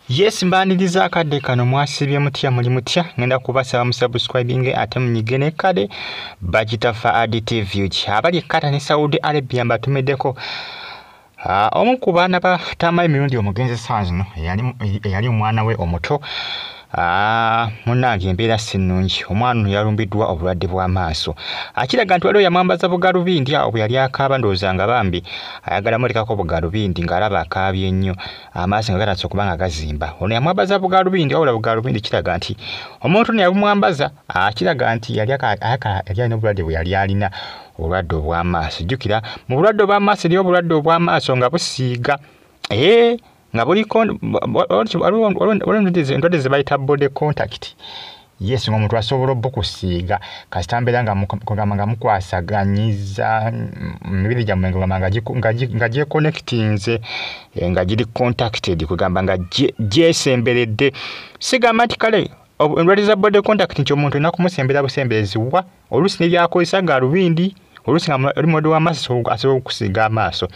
Yes mbaniriza akadde kano mwasibye mutya muli mutya ngenda kubasaba musubscribing ate munyigene kade Bagitafa Additive abali kata ne Saudi Arabia mbatumeddeko omu ku baana ba Tama emirundi omugenzi sanzino yali omwana we omuto munange embeera sinnungi omwana yalumbiddwa obulwadde bw'amaaso akiraga nti waliwo yamwambaza bugalubindi awo bwe yali akaaba ndoozanga bambi ayagala mulekako bugalubindi ng'alaba akaabye ennyo amaaso nga gatandise okuba nga gazimba ono yamwambaza bugalubindi wabula bugalubindi kiraga nti omuntu neyabumwambaza akiraga nti yali alina obulwadde bwe yali alina obulwadde obw'amaaso jjukira mu bulwadde obw'amaaso eriyo obulwadde obw'amaaso nga busiiga nga buliko endwadde ze bayita body contact yes ng'omuntu asobola okukusiiga kasita mbeera nga mukwasaganyiza emibiri gyammwe nga gyekonnekitinze nga giri contacted kugamba nga gyesemberedde sigamba nti kale endwadde za body contact nti omuntu olina kumusembera busemberezibwa oluusi nebyakozesa galubindi oluusi nga oli mulwadde w'amaaso asobola okukusiiga amaaso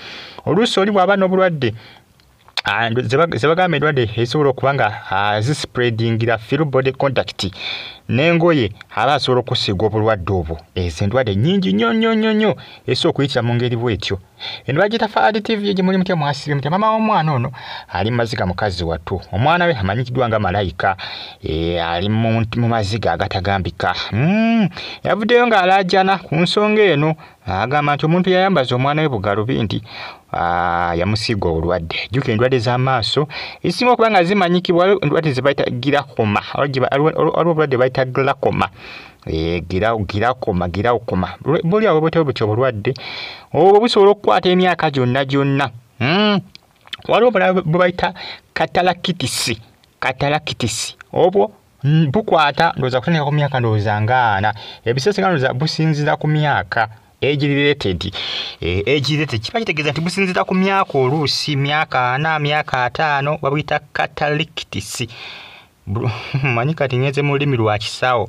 oluusi oli bw'aba n'obulwadde zebagamba endwadde ezisobola okuba nga zispreadingira through body contact n'engoye aba asobola okusiiga obulwadde obwo ezo endwadde nnyingi nnyo esobola okuyitira mu ngeri bw'etyo endwadde Bagitafa Additive gye muli mutya mwasibye mutya maama w'omwana ono ali mu maziga mukazi wattu omwana we amanyikiddwa nga malayika ali mu maziga agatagambika yavuddeyo ng'alaajana ku nsonga eno agamba nti omuntu yayambaza omwana we bugalubindi yamusiiga obulwadde jjuka endwadde z'amaaso ezisinga okuba nga zimanyikibwa endwadde ze bayita girakoma waliwo obulwadde bayita glaucoma girakoma buli awo bwetyo butyo obulwadde obwo busobola okukwata emyaka gyonna waliwo bwe bayita katalakitisi obwo bukwata ndowooza kutandika ku myaka ndowooza nga 4 ebiseera ndowooza businzira ku myaka age related kiba kitegeeza nti businzira ku myaka oluusi myaka 4 myaka 5 babuyita katalakitisi manyi kati ngenze mu lulimi lwa kisaawo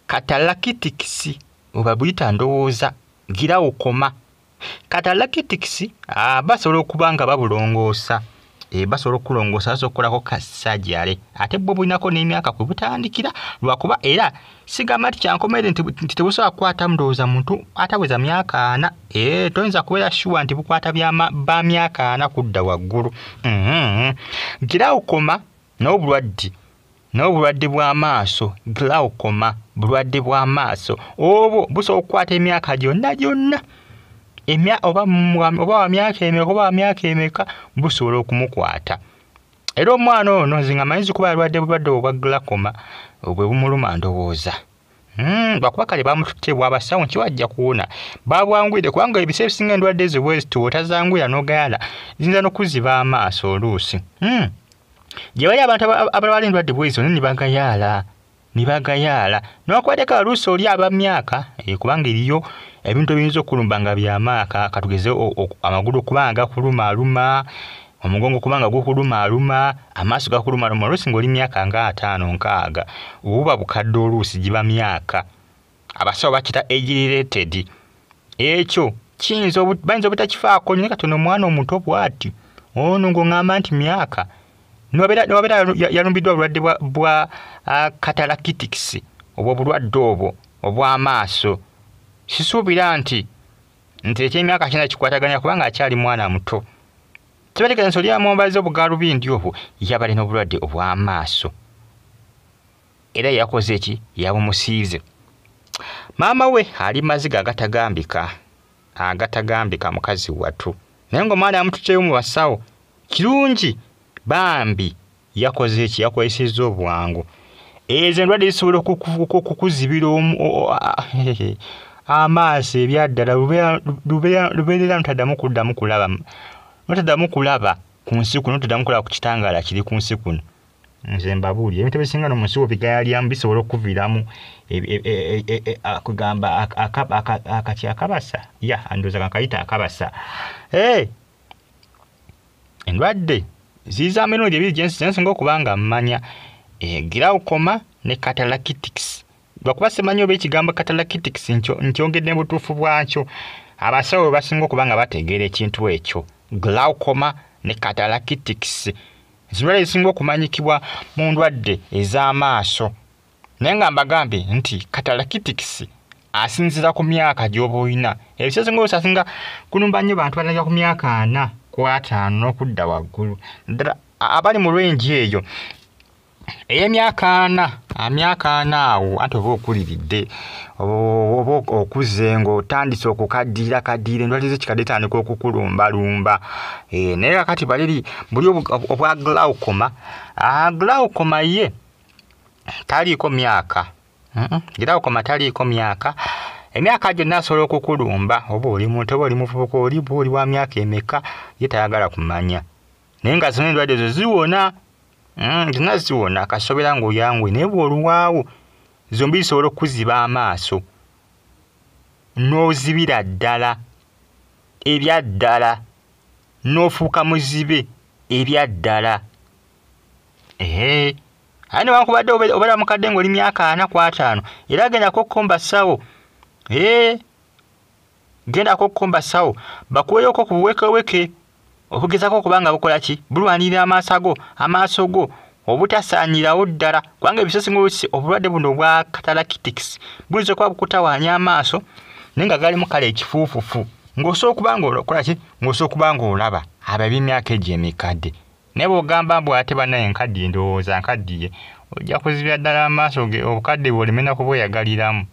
katalakitisi oba buyita ndowooza girawukoma katalakitisi basobola okuba nga babulongoosa basobola okulongoosa basobola okukolako kasajjale ate bwo bulinako n'emyaka kwe butandikira lwakuba era sigamba nti kyankomerere nti tebusobola kukwata ndowooza muntu ataweza myaka 4 toyinza kubeera shuwa nti bukwata ba myaka 4 kudda waggulu girawukoma n'obulwadde bw'amaaso glaucoma bulwadde bw'amaaso obwo busobola okukwata emyaka gyonna oba wa myaka emeka busobola okumukwata era omwana ono nzinga amanyizi kuba yalwadde bulwadde obwa glaucoma bwe bumuluma ndowooza lwakuba kale bamututte bw'abasawo nkiwajja kuwona babwangwire kubanga ebiseera ebisinga endwadde ezo bwezito otazangwira n'ogayala ziyinza n'okuziba amaaso oluusi gye bali abantu abalwala endwadde bwezo nibagayaala nokwadeka oluusi oli abamyaka kubanga eriyo ebintu ebiyinza okulumba nga byamaaka katugeze amagulu okubanga gakulumaaluma omugongo okubanga gukulumaaluma amaaso gakulumaaluma oluusi ng'oli myaka nga 5-6 obuba bukadde oluusi giba myaka abasawo bakita age related ekyo bayinza obutakifaako naye katono omwana omuto bw'ati ono ng'oŋŋamba nti myaka niwabeera yalumbiddwa obulwadde bwa katalakitisi obwo obulwadde obwo obw'amaaso sisuubira nti ekyemyaka kina kikwataganya kubanga akyali mwana muto kibategeeza nti oli amwambaza obugalubindi obwo yaba alina obulwadde obw'amaaso era yakoze eki yabumusiize maama we ali maziga agatagambika mukazi wattu naye ng'omwana yamututteyo mu basawo kirungi bambi yakoze eki yakozesezza obwangu ezo endwadde zisobola okukuzibira amaaso ebyaddala lubeerera notaddamu kulaba ku nsi kuno notaddamu kulaba ku kitangaala kiri ku nsi kuno nze mbabuulira ebintu ebisinga no mu nsi bigayalyamu bisobola okuviiramu kugamba akati akabasa andowooza kakayita akabasa endwadde ziza emirundi ebiri gyensinga okuba nga mmanya glaucoma ne katalakitisi lwakuba simanyi oba ekigambo katalakitisi nkyongedde mu butuufu bwakyo abasawo basinga okuba nga bategeera ekintu ekyo glaucoma ne katalakitisi zindwadde ezisinga okumanyikibwa mu ndwadde ez'amaaso. Naye nga mbagambe nti catalactics asinzira ku myaka gy'oba olina. Ebiseera ebisinga asinga kulumba nnyo bantu balaga ku myaka 4 ku 5 n'okudda waggulu. Ddala abali mu lwenji eyo ey'emyaka 4 awo anti oba okuliridde oba okuze ng'otandise okukaddiira endwadde z'ekikadde tandika okukulumbalumba. Naye kakati buli obwa glaucoma. Glaucoma ye taliiko myaka. Glaucoma taliiko myaka. Emyaka gyonna asobola okukulumba oba oli muntu oba oli muvubuka oli wa myaka emeka ye tayagala kumanya. Naye nga zino endwadde ezo ziwona. Zonna ziwona kasobera ng'oyangwe naye bw'oluwaawo zombi zisobola okuziba amaaso n'ozibira ddala ebya ddala n'ofuuka muzibe ebya ddala. Aye newankubadde obeera mukadde ng'oli myaka 4 ku 5 era gendako okkomba ssawo. Gendako okkomba ssawo bakuweyoko ku buwekeweke okugezako okuba nga bukola ki bulwanirira amaaso go obutasaanyirawo ddala kubanga ebiseera obulwadde buno obwa catalactics buyinza okuba bukutawaanya amaaso naye nga galimu kale ekifuufufu ng'osobola okuba ng'okola ki ng'osobola okuba ng'olaba abo eb'emyaka egyo emikadde. Naye bw'ogamba mbw ate bannaye nkaddiye ndowooza nkaddiye ojja kuzibira ddala amaaso ge obukadde bwe oleme na kubweyagaliramu.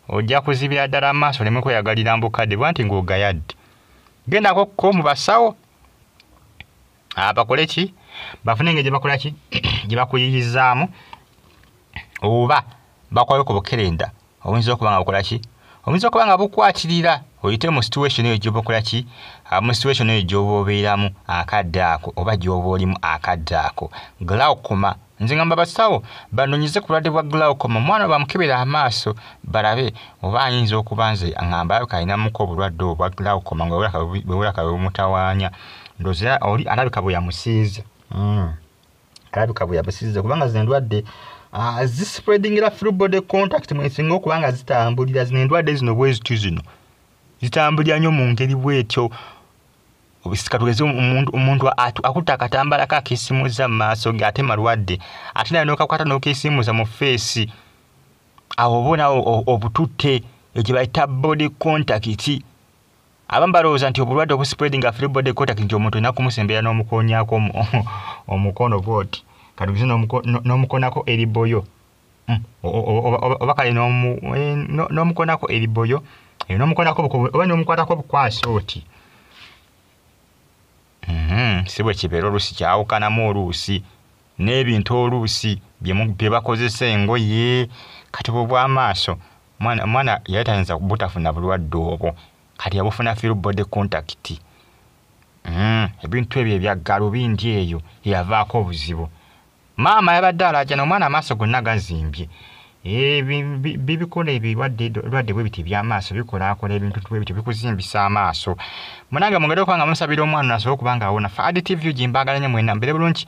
Ojja kuzibira ddala amaaso oleme kweyagalira mu bukadde bwa nti ng'ogayadde. Gendako ko mu basawo bakole ki bafune engeri gye bakola ki gye bakuyiyizaamu oba bakwale ku bukerenda obuyinza okuba nga bukola ki obuyinza okuba nga bukwatirira oyite mu situation eyo gy'oba okola ki mu situation eyo gy'oba obeeramu akadde ako oba gy'oba olimu akadde ako. Glaucoma nze ngamba basawo banoonyize ku bulwadde bwa glaucoma omwana bamukebera amaaso balabe oba ayinza okuba nze ngamba alabika alinamuko obulwadde obwa glaucoma nga bwebulaka bwebumutawaanya ndowooza oli alabika bwe yamusiiza. Alabika bwe yamusiiza kubanga zino endwadde zispreadingira through body contact mwesinga okuba nga zitambulira. Zino endwadde zino bwe ziti zino zitambulira nnyo mu ngeri bw'etyo. Obisika tugeze omuntu akutta akatambala kakisimuza mu maaso ge ate malwadde ate naye n'okakwata n'okisimuza mu feesi awo bona obututte ekyo bayita body contact. Abamu balowooza nti obulwadde obuspreadinga through body contact nti omuntu olina kumusembera n'omukonyaako omukono bw'oti katugeze n'omukonako eriboyo oba kale n'omukonako eriboyo n'omukonako oba n'omukwatako bukwasi oti. Si bwe kibeera oluusi kyawukanamu oluusi n'ebintu oluusi bye bakozesa engoye kati bw'amaaso omwana yali tayinza butafuna bulwadde obwo kati yabufuna through body contact. Ebintu ebyo ebya galubindi eyo yavaako obuzibu. Maama yabadde alajja n'omwana amaaso gonna gazimbye. Bibikola ebirwadde bwe biti by'amaaso bikolaakola ebintu bwe bityo bikuzimbisa amaaso. Munange mugende okuba nga musabira omwana asobole okuba nga awona. Fadi TV gye mbaagala nnyo mwena mbeere bulungi.